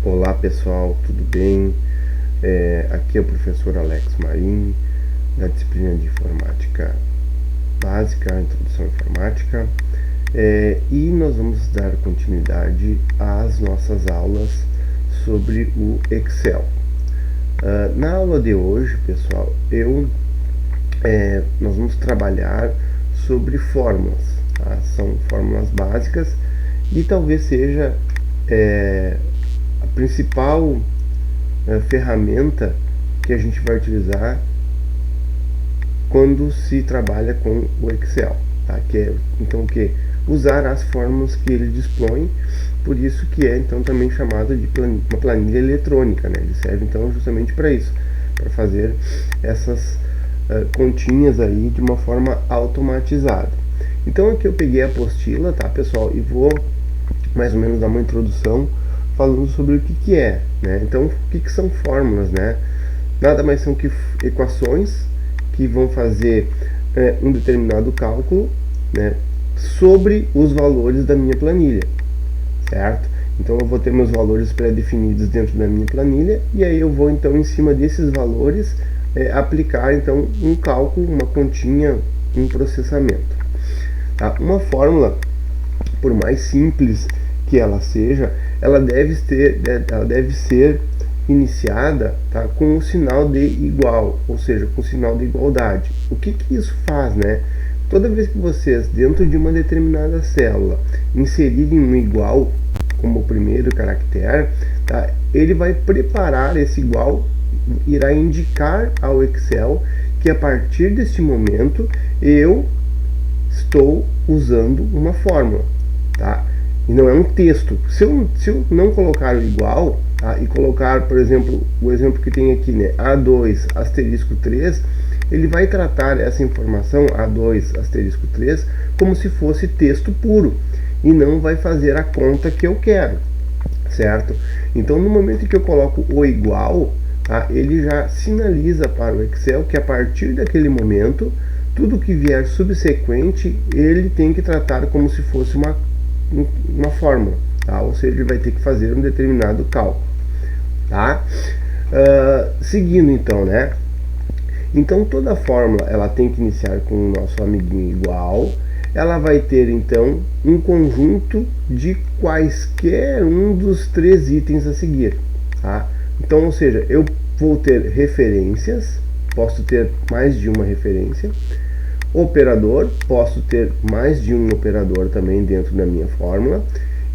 Olá pessoal, tudo bem? Aqui é o professor Alex Marim, da disciplina de Informática Básica, Introdução à Informática, e nós vamos dar continuidade às nossas aulas sobre o Excel. Na aula de hoje, pessoal, nós vamos trabalhar sobre fórmulas, tá? São fórmulas básicas e talvez seja a principal ferramenta que a gente vai utilizar quando se trabalha com o Excel, tá? Então usar as fórmulas que ele dispõe, por isso que é então também chamado de uma planilha eletrônica, né? Ele serve então justamente para isso, para fazer essas continhas aí de uma forma automatizada. Então aqui eu peguei a apostila, tá, pessoal, e vou mais ou menos dar uma introdução falando sobre o que é, né? Então, o que são fórmulas, né? Nada mais são que equações que vão fazer um determinado cálculo, né, sobre os valores da minha planilha, certo? Então eu vou ter meus valores pré-definidos dentro da minha planilha e aí eu vou então em cima desses valores aplicar então um cálculo, uma continha, um processamento. Tá? Uma fórmula, por mais simples que ela seja, ela deve ser iniciada, tá, com o sinal de igual, ou seja, com o sinal de igualdade. O que isso faz, né? Toda vez que vocês, dentro de uma determinada célula, inserirem um igual como primeiro caractere, tá, ele vai preparar esse igual, irá indicar ao Excel que a partir deste momento eu estou usando uma fórmula, tá? E não é um texto. Se eu não colocar o igual, tá, e colocar, por exemplo, o exemplo que tem aqui, né, A2 asterisco 3, ele vai tratar essa informação A2 asterisco 3 como se fosse texto puro e não vai fazer a conta que eu quero, certo? Então, no momento que eu coloco o igual, tá, ele já sinaliza para o Excel que a partir daquele momento, tudo que vier subsequente, ele tem que tratar como se fosse uma fórmula, tá? Ou seja, ele vai ter que fazer um determinado cálculo, tá? Seguindo então, né? Então toda fórmula ela tem que iniciar com o nosso amiguinho igual, ela vai ter então um conjunto de quaisquer um dos três itens a seguir, tá? Então, ou seja, eu vou ter referências, posso ter mais de uma referência, operador, posso ter mais de um operador também dentro da minha fórmula,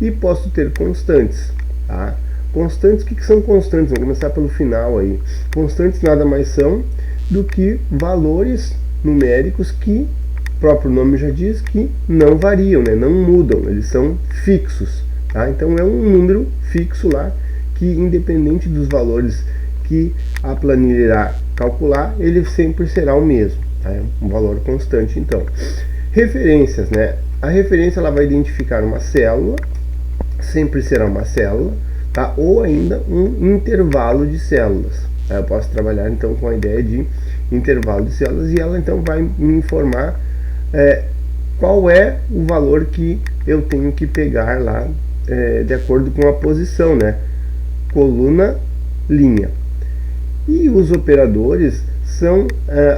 e posso ter constantes, tá? Constantes, o que são constantes? Vamos começar pelo final aí. Constantes nada mais são do que valores numéricos que o próprio nome já diz que não variam, né? Não mudam, eles são fixos, tá? Então é um número fixo lá que, independente dos valores que a planilha irá calcular, ele sempre será o mesmo. É um valor constante, então. Referências, né? A referência ela vai identificar uma célula, sempre será uma célula, tá? Ou ainda um intervalo de células. Tá? Eu posso trabalhar então com a ideia de intervalo de células e ela então vai me informar qual é o valor que eu tenho que pegar lá de acordo com a posição, né? Coluna, linha. E os operadores são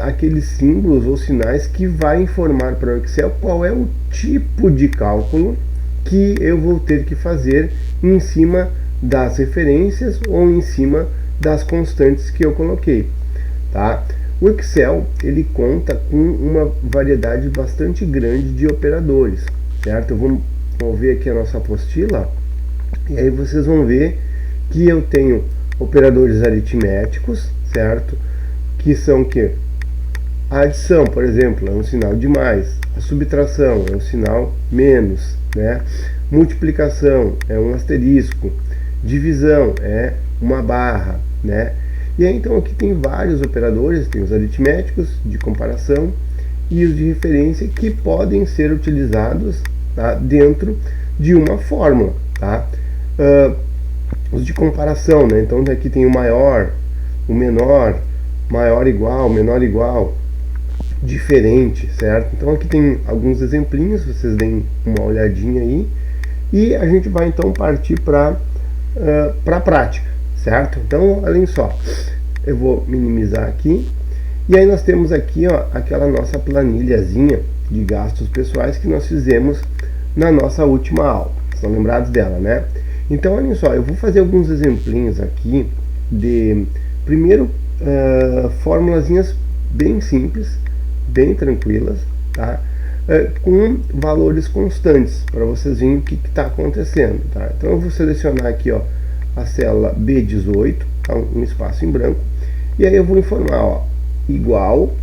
aqueles símbolos ou sinais que vai informar para o Excel qual é o tipo de cálculo que eu vou ter que fazer em cima das referências ou em cima das constantes que eu coloquei, tá? O Excel ele conta com uma variedade bastante grande de operadores, certo? Vamos ver aqui a nossa apostila e aí vocês vão ver que eu tenho operadores aritméticos, certo? Que são que a adição, por exemplo, é um sinal de mais, a subtração é um sinal menos, né? Multiplicação é um asterisco, divisão é uma barra, né? E aí então aqui tem vários operadores, tem os aritméticos de comparação e os de referência que podem ser utilizados, tá, dentro de uma fórmula, tá? Os de comparação, né? Então aqui tem o maior, o menor, maior igual, menor igual, diferente, certo? Então aqui tem alguns exemplinhos, vocês deem uma olhadinha aí, e a gente vai então partir para para a prática, certo? Então, olhem só, eu vou minimizar aqui, e aí nós temos aqui, ó, aquela nossa planilhazinha de gastos pessoais que nós fizemos na nossa última aula. Estão lembrados dela, né? Então, olhem só, eu vou fazer alguns exemplinhos aqui de, primeiro, formulazinhas bem simples, bem tranquilas, tá? Com valores constantes, para vocês verem o que está acontecendo, tá? Então eu vou selecionar aqui, ó, a célula B18, tá? Um espaço em branco, e aí eu vou informar, ó, igual,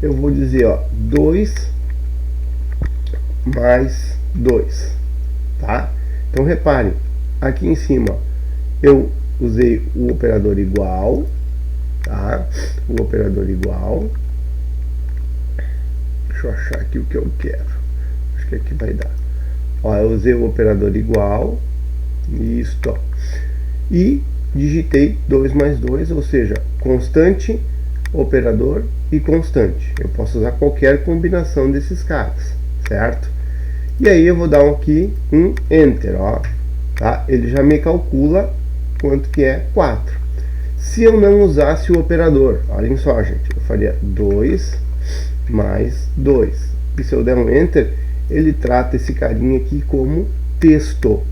eu vou dizer, ó, 2 mais 2, tá? Então reparem, aqui em cima, ó, eu usei o operador igual, tá? O operador igual. Deixa eu achar aqui o que eu quero. Acho que aqui vai dar. Ó, eu usei o operador igual. Isto, ó. E digitei 2 mais 2, ou seja, constante, operador e constante. Eu posso usar qualquer combinação desses caras, certo? E aí eu vou dar aqui um Enter, ó. Tá? Ele já me calcula quanto que é 4. Se eu não usasse o operador, olhem só, gente, eu faria 2 mais 2. E se eu der um Enter, ele trata esse carinha aqui como texto.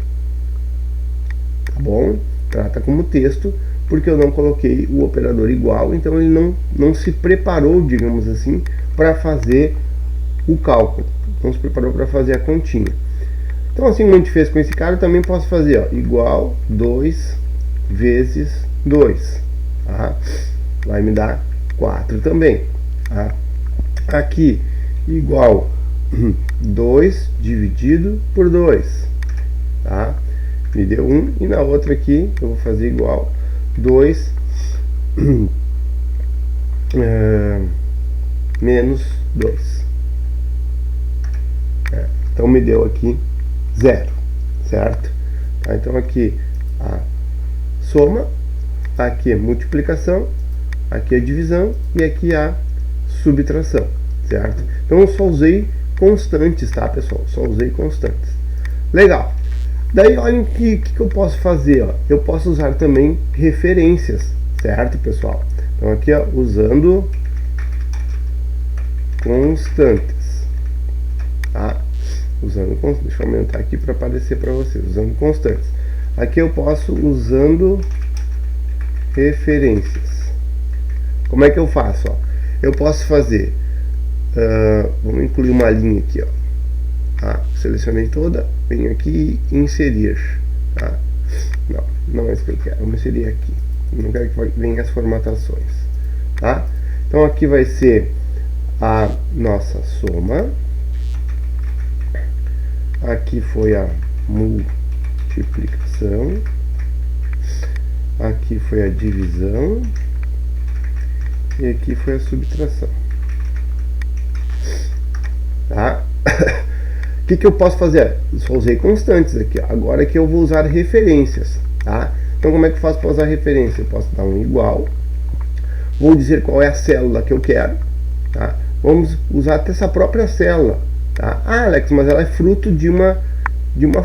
Tá bom? Trata como texto, porque eu não coloquei o operador igual, então ele não se preparou, digamos assim, para fazer o cálculo. Não se preparou para fazer a continha. Então, assim como a gente fez com esse cara, eu também posso fazer, ó, igual 2 vezes 2. Tá? Vai me dar 4 também. Tá? Aqui, igual 2 dividido por 2. Tá? Me deu 1. E na outra aqui, eu vou fazer igual 2 menos 2. Então me deu aqui 0, certo? Tá, então aqui a soma, aqui a multiplicação, aqui a divisão e aqui a subtração, certo? Então eu só usei constantes, tá, pessoal? Só usei constantes. Legal. Daí olhem o que eu posso fazer, ó. Eu posso usar também referências, certo, pessoal? Então aqui, ó, usando constantes, tá? Deixa eu aumentar aqui para aparecer para vocês, usando constantes. Aqui eu posso usando referências. Como é que eu faço? Ó? Eu posso fazer, vamos incluir uma linha aqui, ó. Tá? Selecionei toda, venho aqui e inserir. Tá? Não é isso que eu quero, vamos inserir aqui. Não quero que venham as formatações. Tá? Então aqui vai ser a nossa soma. Aqui foi a multiplicação, aqui foi a divisão e aqui foi a subtração. Tá? O que eu posso fazer? Eu só usei constantes aqui. Agora que eu vou usar referências. Tá? Então como é que eu faço para usar referência? Eu posso dar um igual, vou dizer qual é a célula que eu quero. Tá? Vamos usar até essa própria célula. Tá? Ah, Alex, mas ela é fruto de uma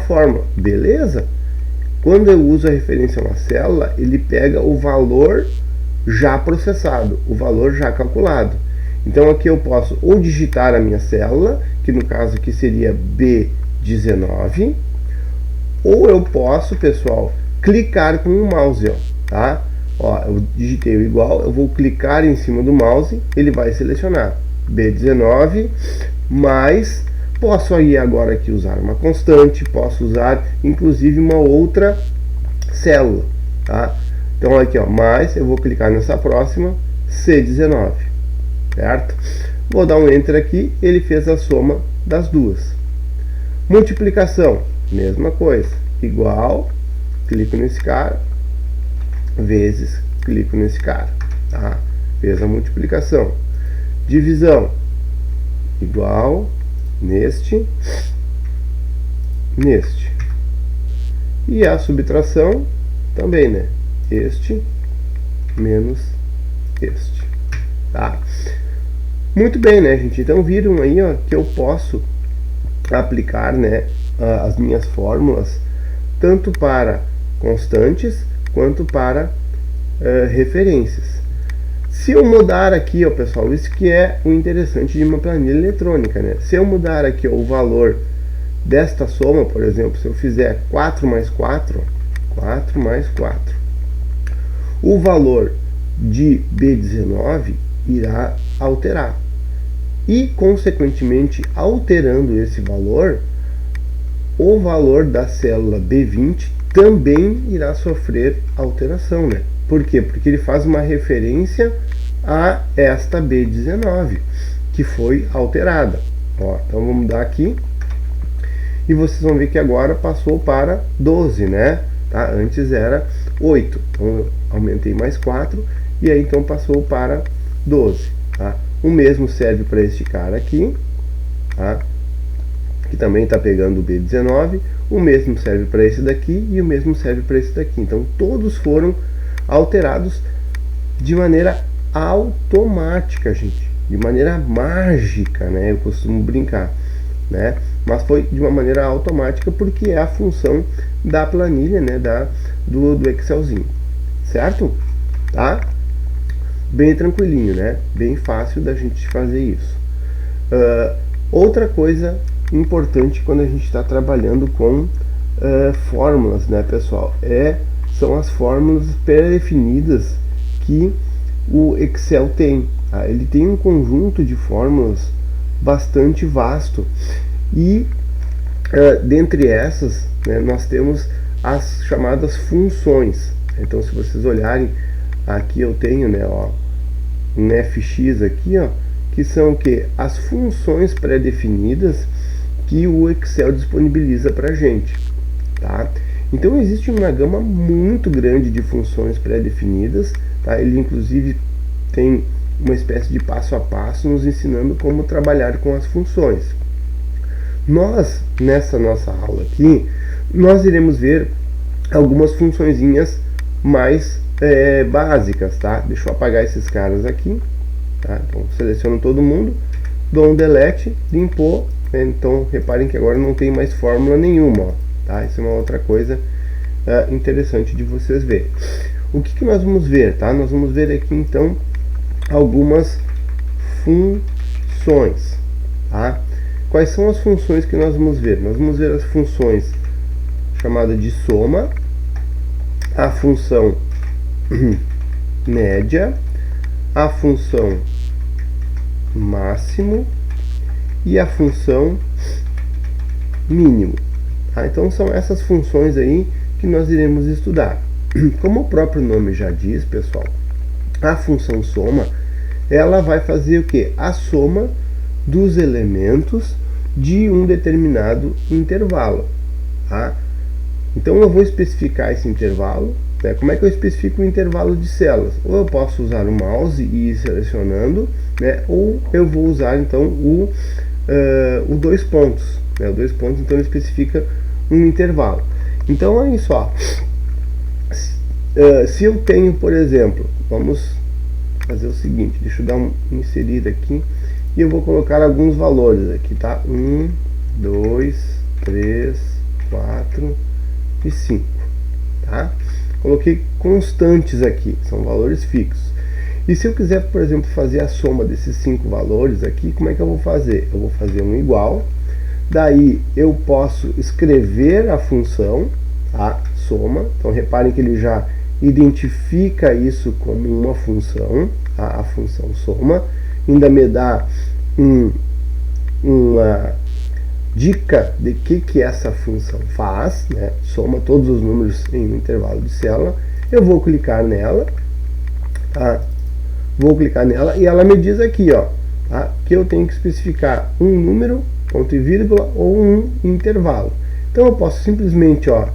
fórmula. Beleza? Quando eu uso a referência a uma célula, ele pega o valor já processado, o valor já calculado. Então aqui eu posso ou digitar a minha célula, que no caso aqui seria B19, ou eu posso, pessoal, clicar com o mouse, ó, tá? Ó, eu digitei o igual, eu vou clicar em cima do mouse, ele vai selecionar B19, mas posso aí agora aqui usar uma constante, posso usar inclusive uma outra célula, tá? Então aqui, ó, mais, eu vou clicar nessa próxima, C19, certo? Vou dar um Enter aqui, ele fez a soma das duas. Multiplicação, mesma coisa, igual, clico nesse cara, vezes, clico nesse cara, tá? Fez a multiplicação. Divisão, igual, neste, e a subtração também, né? Este menos este, tá? Muito bem, né, gente? Então viram aí, ó, que eu posso aplicar, né, as minhas fórmulas tanto para constantes quanto para referências. Se eu mudar aqui, ó, pessoal, isso que é o interessante de uma planilha eletrônica, né? Se eu mudar aqui, ó, o valor desta soma, por exemplo, se eu fizer 4 mais 4, 4 mais 4, o valor de B19 irá alterar. E, consequentemente, alterando esse valor, o valor da célula B20 também irá sofrer alteração, né? Por quê? Porque ele faz uma referência a esta B19, que foi alterada. Ó, então vamos mudar aqui. E vocês vão ver que agora passou para 12, né? Tá? Antes era 8. Então eu aumentei mais 4 e aí então passou para 12. Tá? O mesmo serve para este cara aqui, tá? Que também está pegando o B19. O mesmo serve para esse daqui e o mesmo serve para esse daqui. Então todos foram alterados de maneira automática, gente, de maneira mágica, né? Eu costumo brincar, né? Mas foi de uma maneira automática porque é a função da planilha, né? Do Excelzinho, certo? Tá? Bem tranquilinho, né? Bem fácil da gente fazer isso. Outra coisa importante quando a gente está trabalhando com fórmulas, né, pessoal, são as fórmulas pré-definidas que o Excel tem. Tá? Ele tem um conjunto de fórmulas bastante vasto e dentre essas, né, nós temos as chamadas funções. Então, se vocês olharem aqui, eu tenho, né, ó, um fx aqui, ó, que são o que? As funções pré-definidas que o Excel disponibiliza para a gente, tá? Então existe uma gama muito grande de funções pré-definidas, tá? Ele inclusive tem uma espécie de passo a passo nos ensinando como trabalhar com as funções. Nós, nessa nossa aula aqui, nós iremos ver algumas funçõezinhas mais básicas, tá? Deixa eu apagar esses caras aqui, tá? Então seleciono todo mundo, dou um delete, limpou, né? Então reparem que agora não tem mais fórmula nenhuma, ó, tá? Isso é uma outra coisa interessante de vocês verem. O que nós vamos ver, tá? Nós vamos ver aqui então algumas funções, tá? Quais são as funções que nós vamos ver? Nós vamos ver as funções chamada de soma, a função média, a função máximo e a função mínimo. Tá? Então são essas funções aí que nós iremos estudar. Como o próprio nome já diz, pessoal, a função soma, ela vai fazer o que? A soma dos elementos de um determinado intervalo. Tá? Então eu vou especificar esse intervalo. Né? Como é que eu especifico o intervalo de células? Ou eu posso usar o mouse e ir selecionando, né? Ou eu vou usar então o 2 pontos. Né? O 2 pontos então especifica um intervalo. Então olha só, se eu tenho, por exemplo, vamos fazer o seguinte, deixa eu dar um inserir aqui e eu vou colocar alguns valores aqui, tá? 1, 2, 3, 4 e 5, tá? Coloquei constantes aqui, são valores fixos. E se eu quiser, por exemplo, fazer a soma desses 5 valores aqui, como é que eu vou fazer? Eu vou fazer um igual, daí eu posso escrever a função, a soma. Então reparem que ele já identifica isso como uma função, a função soma. Ainda me dá uma dica de que essa função faz, né? Soma todos os números em um intervalo de célula. Eu vou clicar nela, tá? Vou clicar nela e ela me diz aqui, ó, tá? Que eu tenho que especificar um número, ponto e vírgula, ou um intervalo. Então eu posso simplesmente, ó,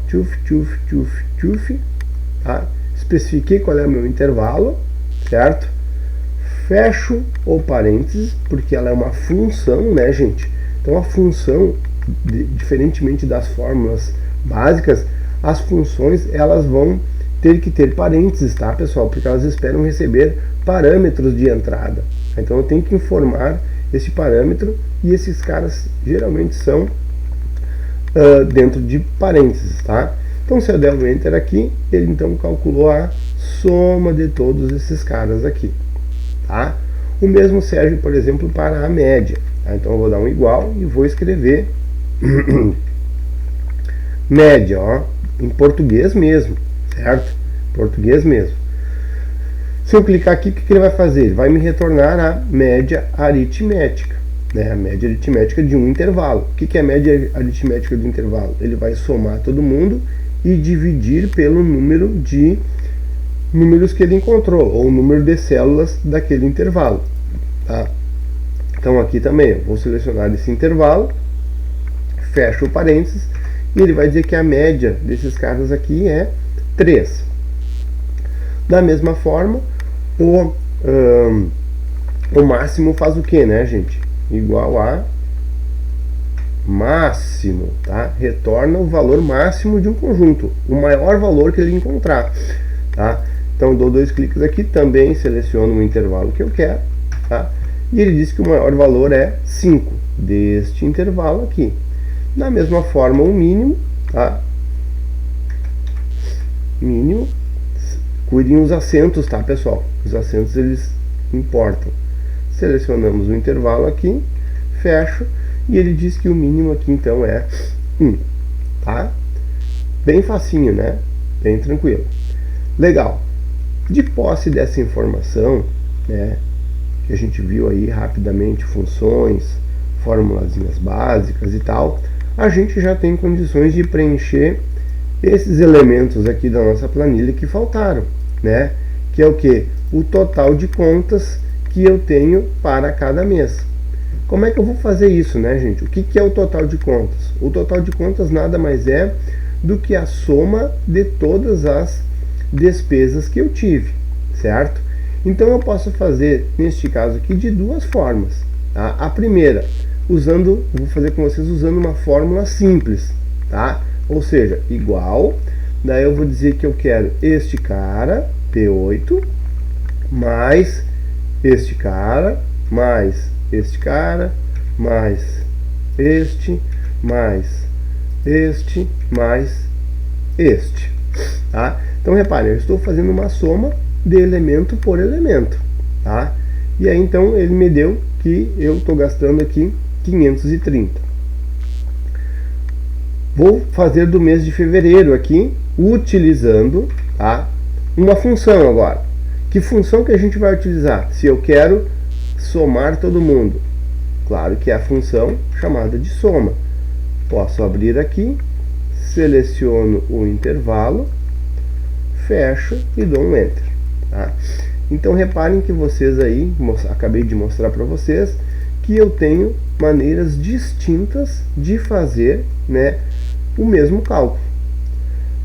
tá? Especifiquei qual é o meu intervalo, certo? Fecho o parênteses, porque ela é uma função, né, gente? Então a função, diferentemente das fórmulas básicas, as funções elas vão ter que ter parênteses, tá, pessoal? Porque elas esperam receber parâmetros de entrada. Então eu tenho que informar esse parâmetro e esses caras geralmente são dentro de parênteses, tá? Então se eu der um Enter aqui, ele então calculou a soma de todos esses caras aqui, tá? O mesmo serve, por exemplo, para a média, tá? Então eu vou dar um igual e vou escrever média, ó, em português mesmo, certo? Português mesmo. Se eu clicar aqui, o que ele vai fazer? Ele vai me retornar a média aritmética, né? A média aritmética de um intervalo. O que é a média aritmética do intervalo? Ele vai somar todo mundo e dividir pelo número de números que ele encontrou, ou o número de células daquele intervalo, tá? Então aqui também eu vou selecionar esse intervalo, fecho o parênteses, e ele vai dizer que a média desses caras aqui é 3. Da mesma forma, o máximo faz o que, né, gente? Igual a máximo, tá? Retorna o valor máximo de um conjunto, o maior valor que ele encontrar, tá? Então dou 2 cliques aqui, também seleciono o intervalo que eu quero, tá? E ele diz que o maior valor é 5 deste intervalo aqui. Da mesma forma, o mínimo, tá? Mínimo, cuidem os acentos, tá, pessoal? Os acentos, eles importam. Selecionamos o intervalo aqui, fecho, e ele diz que o mínimo aqui, então, é 1, tá? Bem facinho, né? Bem tranquilo. Legal. De posse dessa informação, né, que a gente viu aí rapidamente, funções, formulazinhas básicas e tal, a gente já tem condições de preencher esses elementos aqui da nossa planilha que faltaram, né? Que é o que? O total de contas que eu tenho para cada mês. Como é que eu vou fazer isso, né, gente? O que é o total de contas? O total de contas nada mais é do que a soma de todas as despesas que eu tive, certo? Então eu posso fazer, neste caso aqui, de duas formas, tá? A primeira, vou fazer com vocês usando uma fórmula simples, tá? Ou seja, igual, daí eu vou dizer que eu quero este cara, P8, mais este cara, mais este cara, mais este, mais este, mais este, tá? Então reparem, eu estou fazendo uma soma de elemento por elemento, tá? E aí então ele me deu que eu estou gastando aqui 530. Vou fazer do mês de fevereiro aqui, utilizando, tá, uma função agora. Que função que a gente vai utilizar? Se eu quero somar todo mundo, claro que é a função chamada de soma. Posso abrir aqui, seleciono o intervalo, fecho e dou um Enter, tá? Então reparem que vocês aí, acabei de mostrar para vocês, que eu tenho maneiras distintas de fazer, né, o mesmo cálculo.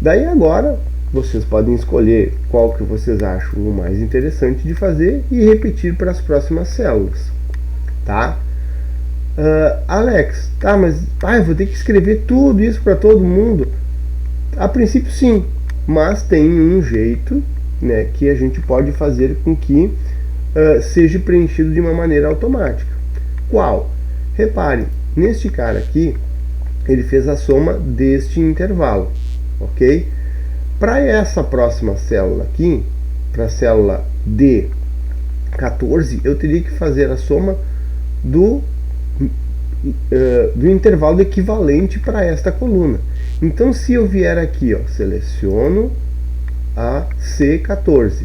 Daí agora vocês podem escolher qual que vocês acham o mais interessante de fazer e repetir para as próximas células, tá? Alex, tá, mas eu vou ter que escrever tudo isso para todo mundo? A princípio sim, mas tem um jeito, né, que a gente pode fazer com que seja preenchido de uma maneira automática. Qual? Reparem, neste cara aqui, ele fez a soma deste intervalo, ok? Para essa próxima célula aqui, para a célula D14, eu teria que fazer a soma do intervalo equivalente para esta coluna. Então, se eu vier aqui, ó, seleciono a C14,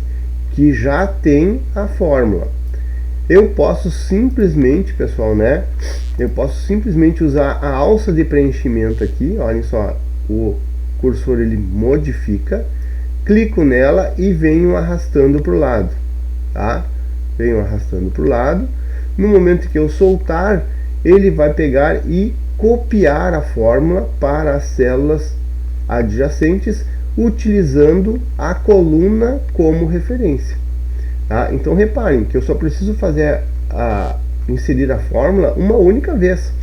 que já tem a fórmula, eu posso simplesmente, pessoal, né? Eu posso simplesmente usar a alça de preenchimento aqui. Olhem só, o cursor ele modifica, clico nela e venho arrastando para o lado, tá? Venho arrastando para o lado. No momento que eu soltar, ele vai pegar e copiar a fórmula para as células adjacentes, utilizando a coluna como referência, tá? Então reparem que eu só preciso inserir a fórmula uma única vez.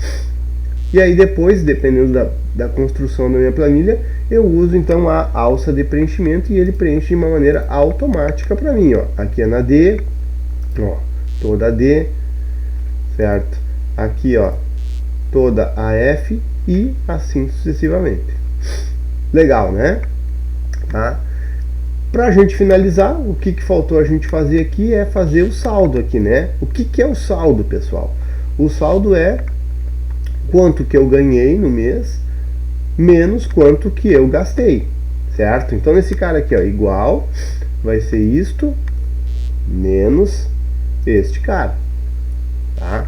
E aí depois, dependendo da construção da minha planilha, eu uso então a alça de preenchimento e ele preenche de uma maneira automática para mim, ó. Aqui é na D, ó, toda a D, certo? Aqui, ó, toda a F e assim sucessivamente. Legal, né? Tá? Pra gente finalizar, o que faltou a gente fazer aqui é fazer o saldo aqui, né? O que é o saldo, pessoal? O saldo é quanto que eu ganhei no mês menos quanto que eu gastei, certo? Então nesse cara aqui, ó, igual vai ser isto menos este cara, tá?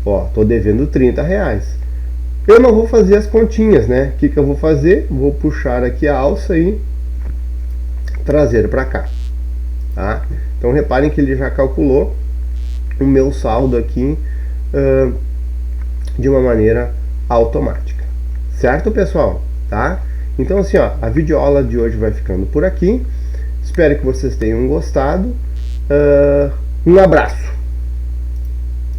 Ó, tô devendo 30 reais. Eu não vou fazer as continhas, né? O que eu vou fazer? Vou puxar aqui a alça e trazer para cá, tá? Então reparem que ele já calculou o meu saldo aqui de uma maneira automática, certo, pessoal? Tá? Então assim, ó, a videoaula de hoje vai ficando por aqui. Espero que vocês tenham gostado. Um abraço.